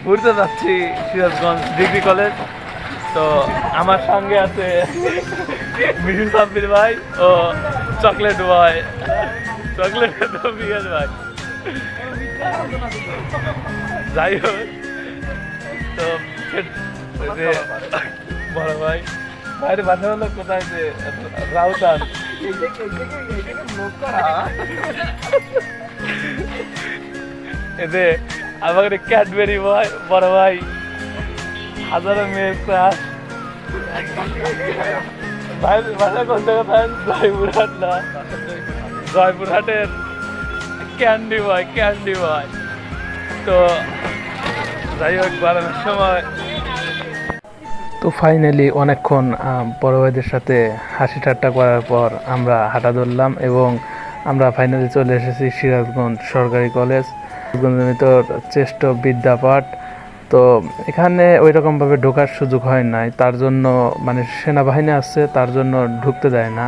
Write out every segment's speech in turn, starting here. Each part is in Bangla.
ঘুরতে যাচ্ছি সিরাজগঞ্জ ডিগ্রি কলেজ। তো আমার সঙ্গে আছে মিঠুন সাব্বির ভাই ও চকলেট বয়, চকলেট বিকাশ ভাই। যাই হোক, তো বড় ভাই বাইরে বাসা হলো কোথায়, যে রাউতান। এতে আমাকে ক্যাডবেরি বয় বড় ভাই, হাজারো মেয়ের ক্লাস। ভাই বাসা কোন জায়গায়? জয়পুরহাট না, জয়পুরহাটের ক্যান্ডি বয়, ক্যান্ডি বয়। তো যাই হোক, বাড়ানোর সময় তো ফাইনালি অনেকক্ষণ বড় ভাইদের সাথে হাসি ঠাট্টা করার পর আমরা হাঁটা ধরলাম এবং আমরা ফাইনালি চলে এসেছি সিরাজগঞ্জ সরকারি কলেজ, সিরাজগঞ্জের ভিতর শ্রেষ্ঠ বিদ্যাপাঠ। তো এখানে ওই রকমভাবে ঢোকার সুযোগ হয় নাই, তার জন্য মানে সেনাবাহিনী আছে, তার জন্য ঢুকতে দেয় না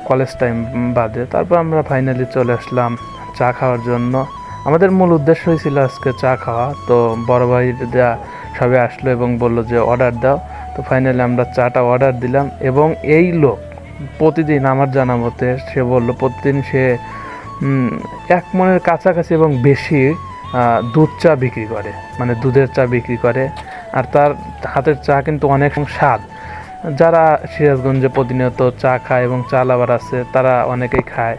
কলেজ টাইম বাদে। তারপর আমরা ফাইনালি চলে আসলাম চা খাওয়ার জন্য। আমাদের মূল উদ্দেশ্য হয়েছিল আজকে চা খাওয়া। তো বড় ভাইরা সবাই আসলো এবং বললো যে অর্ডার দাও। তো ফাইনালি আমরা চাটা অর্ডার দিলাম এবং এই লোক প্রতিদিন আমার জানা মতে সে বললো প্রতিদিন সে 1 মণের কাছাকাছি এবং বেশি দুধ চা বিক্রি করে, মানে দুধের চা বিক্রি করে। আর তার হাতের চা কিন্তু অনেক স্বাদ। যারা সিরাজগঞ্জে প্রতিনিয়ত চা খায় এবং চা লাভার আছে তারা অনেকেই খায়।